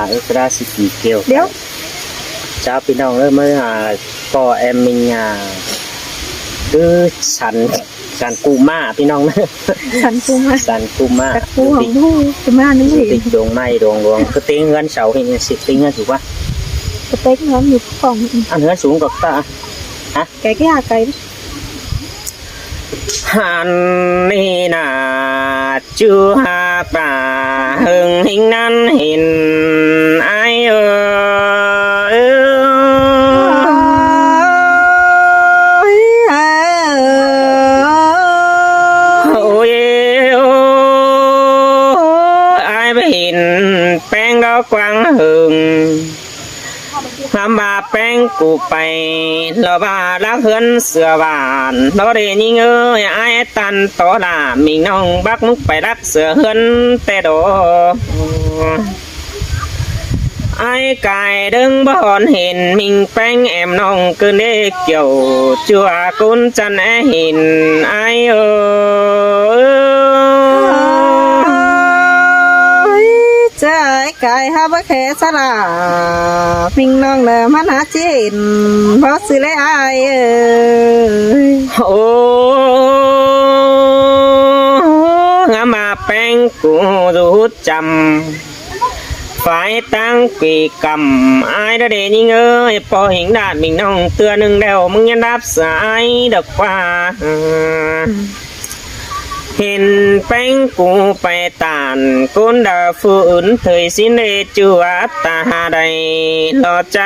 เอกราศีเกี่ยว เดี๋ยว เจ้าพี่น้องเอ้ยเมื่อก่อแอมมิงคือสันกูมาพี่น้องนะ ฉันกูมา สันกูมา ตะกูของผู้กูมานี่ ติดดวงไม้ดวงก็ตีเงินเสาเห็นสิตีเงินถูกป่ะ สเต็กน้ำอยู่กล่อง อันเงินสูงกว่าตา แกก็อยากไก่ หันนี่นาจูหาป่าหึงหิงนั้นเห็นไอโอ้ยไอไปเห็นแป้งดอกกวางหึงทำบาแป้งกูไปเราบาลักเฮือนเสือบานเราเรียนยิงไอ้ตันต่อหน้ามิงน้องบักมุกไปรักเสือเฮือนแต่โดไอ้กายดึงบ่อนเห็นมิงแป้งแอมน้องเกินเด็กเกี่ยวจัวกุนจันเห็นไอ้ใจกายฮาบะแค่สลาพิงน้องเนอมันหาจีนเพราะสิเลยอายโอ้งามาแป้งกูรู้จำฝ่ายตั้งปีกำไอ้เด็กยิงพอเห็นดาดมิงน้องเตือนหนึ่งเดียวมึงยันรับสายดอกว่าเห็นแป้งกูไปตานกุนดาฝืนเถยสินเดจัวตาใดหล่อใจ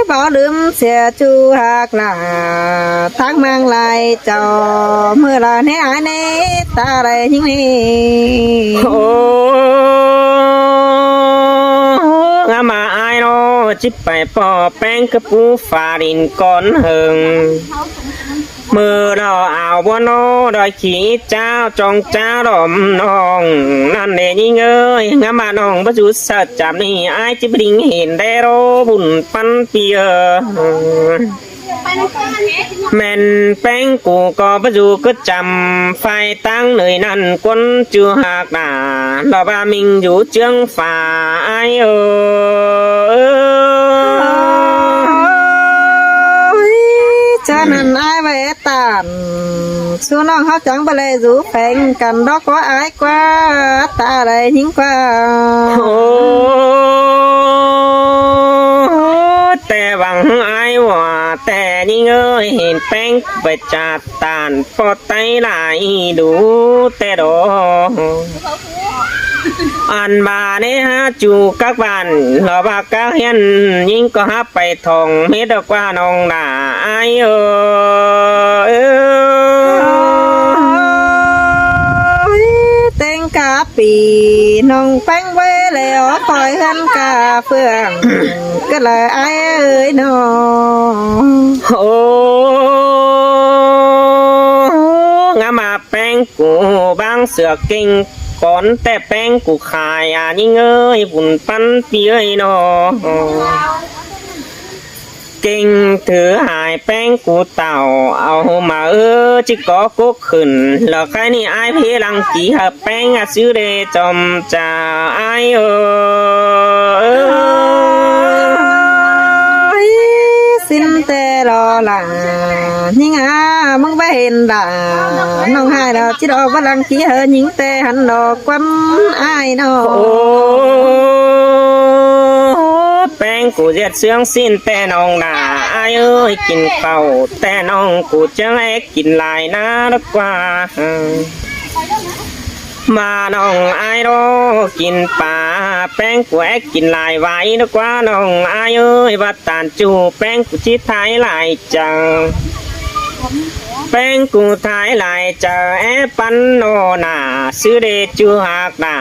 บ่ลืมเสียจูหักหลาทั้งเมืองลายจอเมื่อไรเนี่ยไอ้เนี่ยตาอะไรยิ่งนี่โอ้งามาไอ้โนจิบไปปอแป้งกระปูฟาดินก้อนหึงมือเราเอาบัวโนดอยขี้เจ้าจองเจ้าดอมน้องนั่นเองยิ่งงามาน้องประจุสัจจำนี่ไอ้จิบริงเห็นได้โรบุญปันเปียแม่นแป้งกูก็ประจุก็จำไฟตั้งเหนื่อยนั่นก้นจูหักหนาเราบามิงอยู่เจืองฝ่าไอ้ฉะนั้นไอ้ไว้ตานสู้น้องเขาจังไปเลยรูแพงกันดอกว่าไอ้กว่าตาอะไรยิ่งกว่าแต่หวังไอ้ว่าแต่ยิ่งเห็นแป้งไปจัดตานพอไตไหลดูแต่ดออันบาเนี่ยฮะจูกักบันเราบากกักเห็นยิ่งก็ฮับไปทองเม็ดกว่าน้องด่าไอ้เต็งกาปีน้องแป้งไว้แล้วคอยหันกาเฟื่องก็เลยไอ้เอ้ยน้องโอ้งามาแป้งกูบางเสือกิ่งก่อนแต่แป้งกูขายยิ่งบุญปันเปียนอเก่งถือหายแป้งกูเต่าเอามาจิกอกุกขึ้นแล้วใครนี่ไอ้เพลังกี่หับแป้งซื้อเดจอมจ่าไอ้สินแต่รอหลังยิ่งมึงไปเห็นด่าน้องหายเราจิดอกว่าลังกี่เฮยิ่งแต่หันดอกควันไอ้น้องแป้งกูเจ็ดเสื่องสิ้นแต่น้องด่าไอ้กินเป่าแต่น้องกูจะให้กินลายนะดีกว่ามาน้องไอ้กินปลาแป้งกูแอกกินลายไว้ดีกว่าน้องไอ้วัดตานจูแป้งกูชิดท้ายลายจังแป้งกูท้ายลายเจอแอปันโนนาซื้อเดจูหักหนา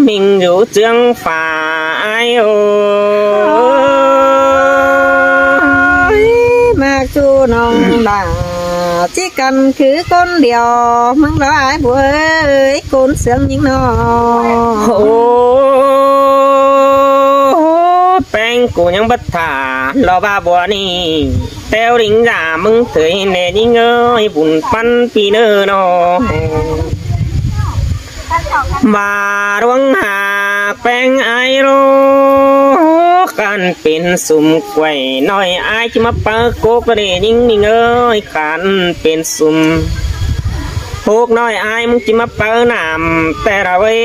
มิงอยู่เจืองฝ่าไอ้มาจูน้องด่าจิกันคือคนเดียวมึงร้ายบัวเอ้ยคนเสียงยิ่งน้องแป้งกูยังบัดถาเราบ้าบัวนี่เต้วริงจ่ามึงเถยเนยิ่งบุญปันปีเนอ บาดวงหาแป้งไอโรกันเป็นสุ่มกล้วยน้อยไอจะมาเปิดโกกระเดยิ่งนิ่งเอ้ยกันเป็นสุ่มพวกน้อยไอมึงจะมาเปิดน้ำแต่เราเว้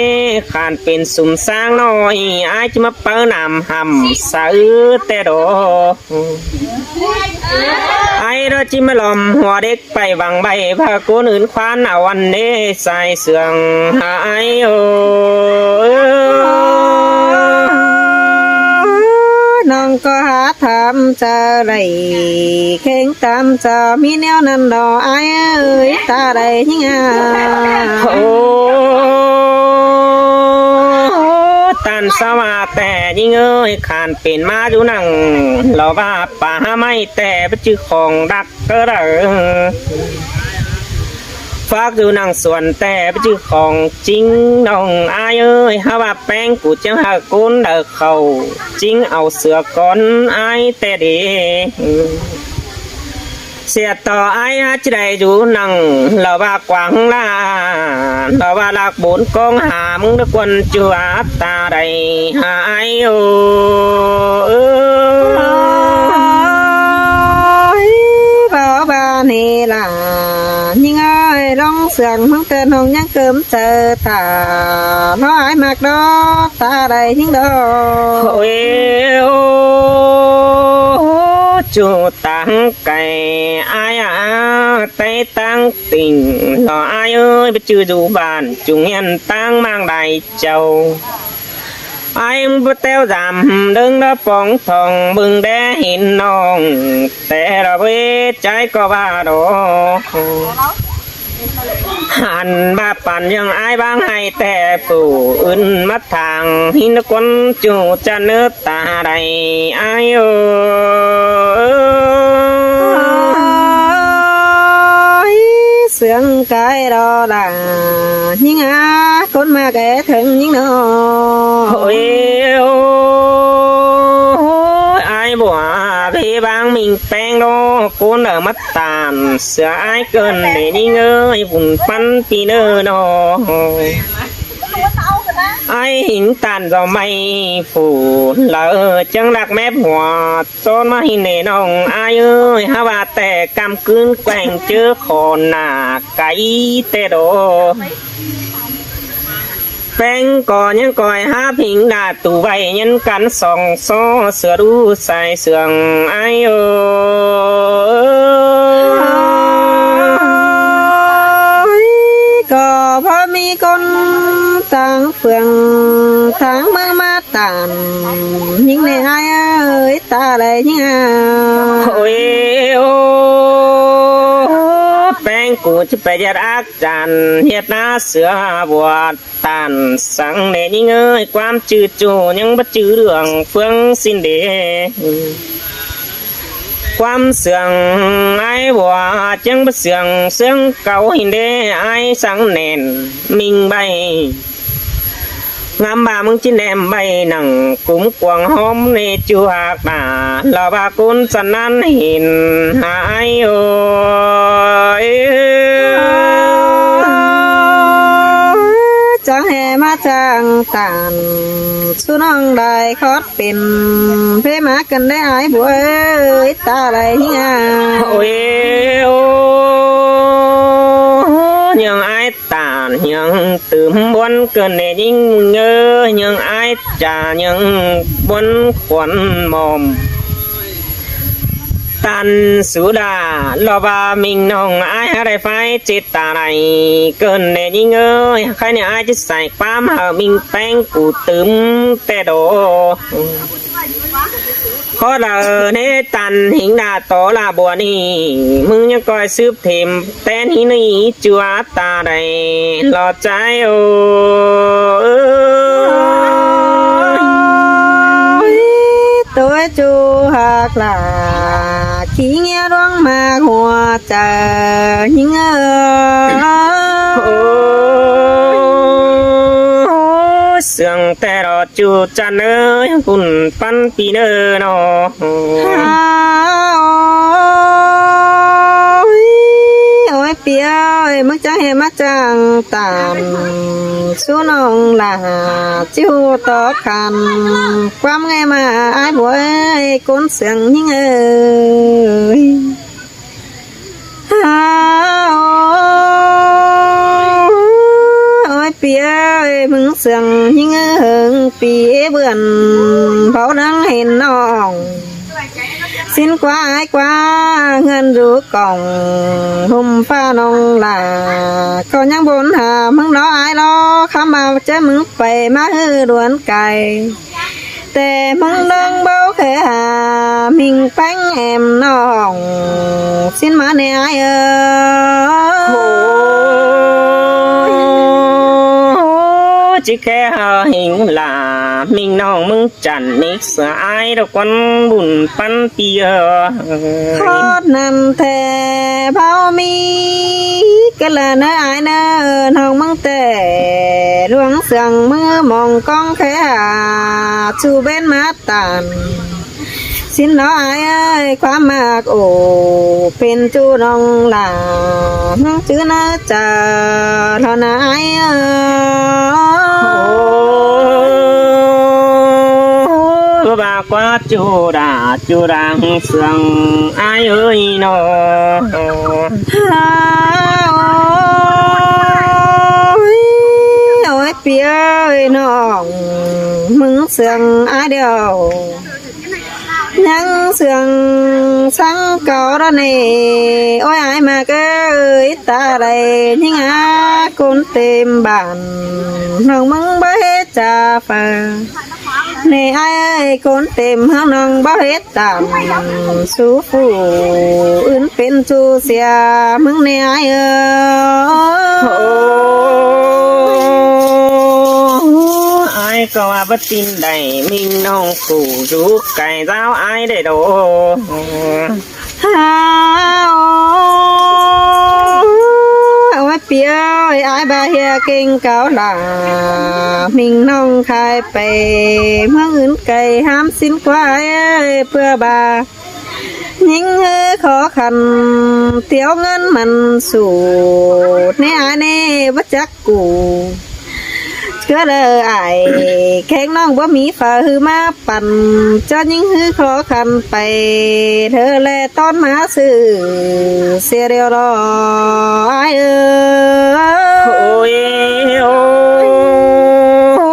กันเป็นสุ่มสร้างน้อยไอจะมาเปิดน้ำหำสะอื้อแต่โดไอเราจิมาลอมหัวเด็กไปวังใบพากูอื่นควานเอาวันเด้ใส่เสื่องหาไอโอน้องก็หาทำจะไรเข่งตามจะมีแนวนั้นดอกไอ้เอ้ยตาใดยิ่งโอ้ตันสว่าแต่ยิ่งเอ้ยขานเป็นมาอยู่นั่งเราว่าป่าไม่แต่ไปจื้อของดักก็ได้ฝากอยู่นั่งส่วนแต่ไปจื้อของจริงน้องอายเอ้ยฮาว่าแป้งกูจังหากุนเด้อเขาจริงเอาเสือก้อนอายแต่เดเสียต่อไอ้ฮัจได้อยู่นั่งเราว่ากวางลาเราว่าลักบุญกองหามึงทุกคนจัวตาใดหายโอ้บ่บานเฮล่ะยิ่งเอ้ยร้องเสียงมึงเตือนห้องยังเกิมเจอตาน้อยมากดอกตาใดยิ่งดอก โอ้ยโอ้จูตังไก่อายไตตังติ่งรออายเอ้ยไปจื้อดูบ้านจุงเงินตังmang đại châu ai bút teo giảm đứng đó bóng thòng bừng đé hình nòngแต่เราเว้ใจก็ว่าดอกหันมาปั่นยังอายบางให้แต่ผู้อื่นมาทางหินคนจูจะเนื้อตาใดอายเอ้ยเสียงกายรอด่ายิ่งคนมาแก่ถึงยิ่งนอโอ้ยอายบัวพี่บางมิงแป้งโดกูเนอมัดตานเสืออายเกินเดี๋ยวนี้เงยฝุ่นปั้นปีเนอโนไอหินตันเราไม่ฝูเลอจังรักแม่หัวต้นมาหินเนน้องอายเอ้ยฮาว่าแต่กำกืนแกว่งเจอคอนหน้าไก่เตโดแป้งก่อนยังก่อยหาพิงดาตูไว้ยันกันส่องโซเสือรู้ใส่เสื่องไอเอ้ยก็พอมีคนต่างเฟืองทางเมืองมาตานยิ่งในไอ้เอ้ยตาใดยิ่งโอ้ยโอ้แป้งกูจะไปยัดอักจันเฮ็ดหน้าเสือบวชตันสังเนยิ่งเอ้ยความจืดจูยังบ่จืดเรื่องเฟืองสิ้นเดความเสื่องไอ้บัวจังบ่เสื่องเสื่องเก่าหินเดไอ้สังแน่นมิงใบงามบ่ามึงจิแนมใบหนังกุ้มกวางหอมในจูหักหน้าลาบากุนสันนั้นหินหายโอ้ยจังแห่มาจังตานสุน้องได้คอดเป็นเพมากันได้หายบัวเอ้ยตาใดเฮียโอ้ยโอ้ยังไอ้ตายังตื่มบนเกินเนยิ่งเงยยังไอ้จ่ายังบนขวัญมอมตันสุดาลอบามิงน้องไอ้อะไรไฟจิตตาไหนเกินเนยิ่งเอ้ยใครเนี่ยไอ้จะใส่ความหามิงแป้งกูตื่มแต่โดขอเดินให้ตันหิงดาโตลาบัวนี่มึงยังคอยซืบเทมแต่นี่นี่จัวตาใดหลอดใจโอ้ตัวจูหักหลาขี้เงี้ยร้องมาหัวใจยิ่งเสื่องแต่รอจูจันเอ้ยหุ่นปันปีเนอเนาะโอ้ยเปียวมึงจะเห็นมาจังตาม สู้น้องลาจิ้วต่อคันความไงมาไอ้บัวก้นเสียงยิ่งเอ้ยโอ้ยเปียมึงเสียงยิ่งเหิงปีเบื่อนเผานังเห็นน้องสิ้นกว่าไอ้กว่าเงินรู้กล่องหุ่มฟ้าน้องลาก็ยังบนหามึงรอไอ้รอข้ามาเจอมึงไปมาฮือดวนไก่แต่มึงเดินเบาแค่หามิงแป้งแอมน้องสิ้นมาเนี่ยไอ้เออ chỉ khe hình là mình nong mừng chẳng nít sợ ai đâu con buồn pan tia ทอดนำแทเผามีก็ละเนื้อไอ้เนื้อน้องมึงแต่หลวงเสียงมือมองกล้องแค่ชูเบ้นมาตันสิ้นน้อยเอ้ยความมากโอ้เป็นจูน้องหลาน้องจื้อน่าจะเท่าไหนbà qua chú đàng sương ai ơi nó ôi phía ơi nó mừng sương ai đều nắng sương sáng có đó nè ôi ai mà cái ta đây nhưng con tìm bạn nó mừng bế trà phà nè ai con tìm hang nong bao hết tạm số phụ ướn bên chu xia mừng nè ai ai có bất tin đầy mình nong cụ rú cày giáo ai để đồ ôi phía ơi ai bà hia kinh cáo là mình nong khai bề mong ướn cây ham xin quá ơi bữa bà những khó khăn thiếu ngân mình sụt nè ai nè bất chắc cụก็เลยไอ้แข้งน้องว่ามีฝ่าหือมาปั่นจะยิ่งหือขอคันไปเธอแลต้อนมาสื่อเสียเดียวรอไอ้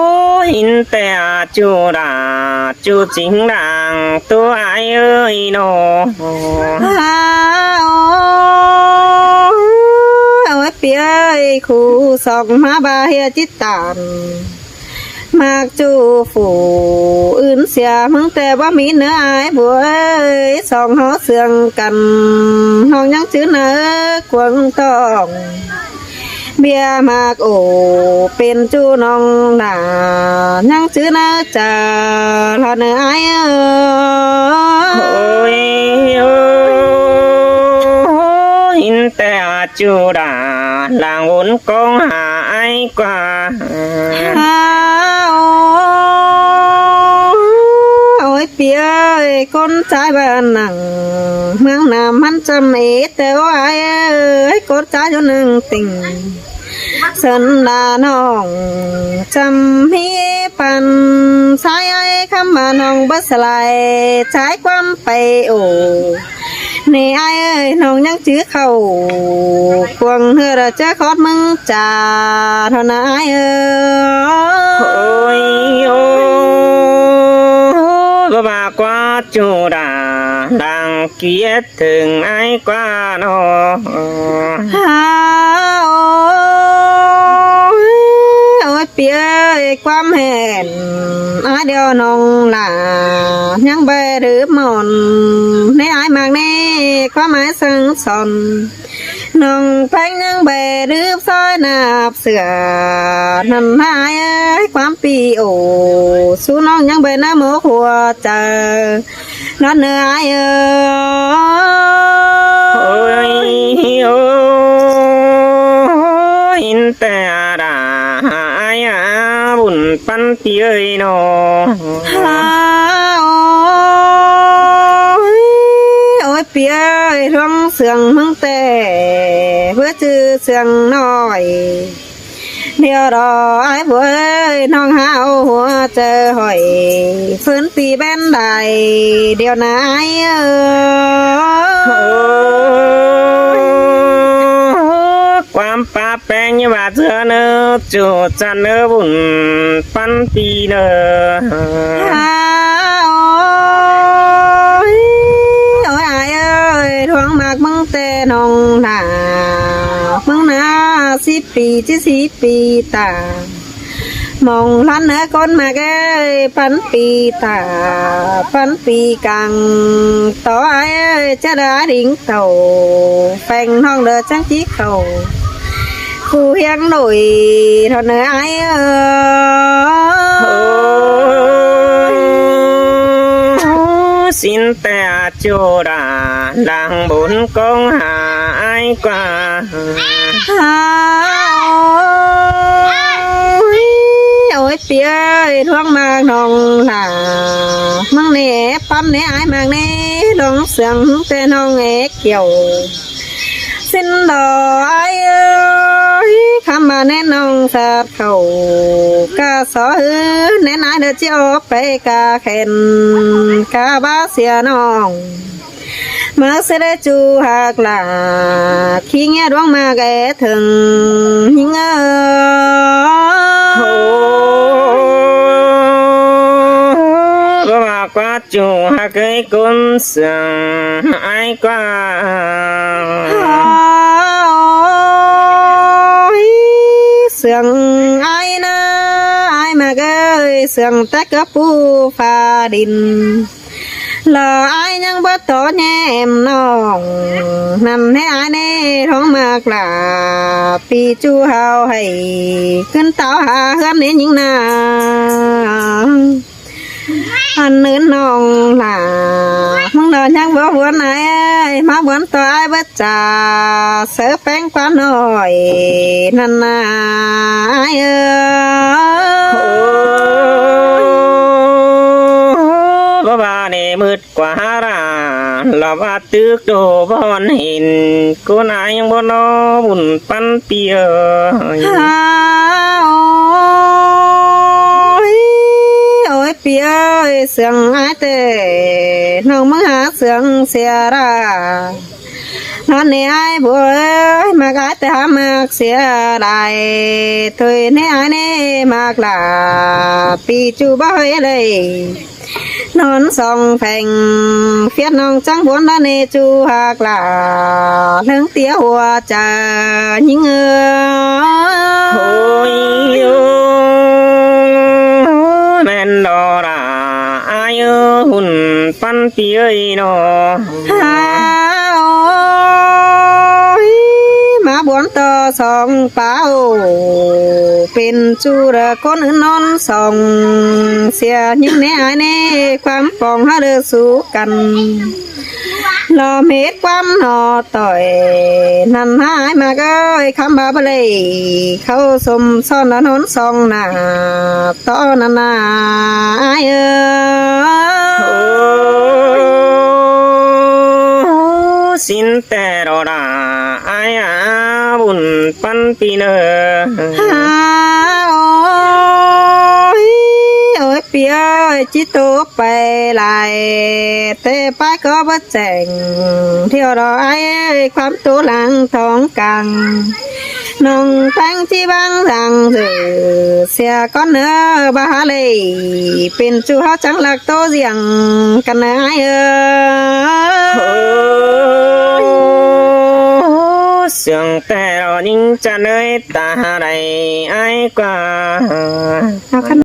ôi in te chú chính đàng tôi ai ơi nó ôi phía ơi khu sọc má ba hia chít tàn mạc chú phủ ướn xìa mừngแต่ว่ามีเนื้อไอ้บัวเอ้ยสองหอเสื่องกันห้องยังชื่อเนื้อกวงทองเบียมากโอเป็นจูน้องหนายังชื่อเนื้อจะรอเนื้อไอ้ôi in te chú đã làng vốn con hà ai qua ôi phía ơi con trai bà nặng mang nam hắn chăm ế teo ai ơi con trai cho nâng tình sơn là nòng chăm hi pan sai ai khăm mà nòng bất lại trái quanไปโอนี่ไอ้เอ้ยน้องยังจื้อเข่าควงเธอเราจะคอดมึงจ่าเท่านั้นไอ้ôi bà qua chú đã đang kiết thường ai qua nó ôi phía ơiความเห็นไอ้เดียวน้องหล่ายังเบหรือหมอนในไอ้มากแน่ความหมายสังสอนน้องแพงยังเบหรือซอยนาบเสือนั่นไอ้ความปีโอสู้น้องยังเบน้ำหมูหัวเจอนอนเนื้อไอ้ôi in te đã ai buồn pan tia nó ôi phía ơi rong sườn măng tè với chữ sườn nổi เดียวรอไอ้บัวเอ้ยน้องหาเอาหัวเจอหอยฟื้นปีแบนใดเดียวนะไอ้โอ้ความป่าแปลงยี่ว่าเธอเนอจูจันเนอบุญปันปีเนอ โอ้ยไอ้เอ้ยทวงมากมึงแต่น้องหนามึงนะ10 ปี70 ปีตามองลันเนื้อก้นมาแกปันปีตาปันปีกังต่อไอ้จะได้ดิ่งเต่าแป่งห้องเดือจังจีเต่าคู่เฮียงหนุ่ยเท่าเนื้อไอ้สินแต่จูราดังบุญกงหายกว่าโอ้ยเปียทวงมากน้องหนามังเน่ปั๊มเน่ไอ้มากเน่ลงเสียงแต่น้องเกี่ยวสิ้นดอกไอ้คำมาแน่น้องสาดเขากาสอแน่นายเดือดเจียวไปกาเข็นกาบ้าเสียน้องเมื่อเสด็จจูหักหลาขี้เงี้ยดวงมาแกถึงหิงก็มากว่าจูหักไอ้คนเสียงไอ้กว่าเสียงไอ้นะไอ้มาเกยเสียงตะกะปูฟ้าดินลอไอ้ยังบ่โตแย้มน้องนั่นให้ไอ้เน่ท้องมากลาปีจูเฮาให้ขึ้นเต่าหาเฮือนนี่ยิงนาอันนื้นน้องหลามึงเดินยังบ่หวนไหนมาหวนต่อไอ้บัดจ่าเสือแป้งความน้อยนั่นน่ะไอ้บ่บาเนมืดกว่าราเราว่าตึกโดบอนเห็นกูนายยังบ่นอบุญปันเปียโอ้ยเปียเสียงไอ้เต้น้องมึงหาเสียงเสียรานอนนี่ไอ้บัวมากไอ้แต่หามากเสียได้ถอยนี่ไอ้นี่มากลาปีจูบ่อยเลยนอนสองแผงเฟียดน้องจังบวนแล้วเนจูหักลาเรื่องเตี้ยหัวจะยิงโอ้ยแม่นดอราอายุหุ่นปันเปียนอมาบวนต่อสองเป้าเป็นจูระคนนอนสองเสียยิ่งแน่แน่ความปองหาเดือสู้กันรอเม็ดความหนอต่อยนั่นหายมาก็คำบาบเลยเขาสมซ่อนนอนสองหน้าต่อนานาสินแต่รอราอายาบุญปันปีเนอโอ้ยเปียจิตโตไปลายแต่ป้าก็บ่แจ้งเที่ยวรอไอ้ความตัวหลังท้องกังน้องตั้งที่บางทางเสียก้อนเนื้อบาเลยเป็นจูเฮาจังหลักโตเสียงกันไอ้เสียงแต่เรายิ่งจะเนยตาใดไอ้กว่า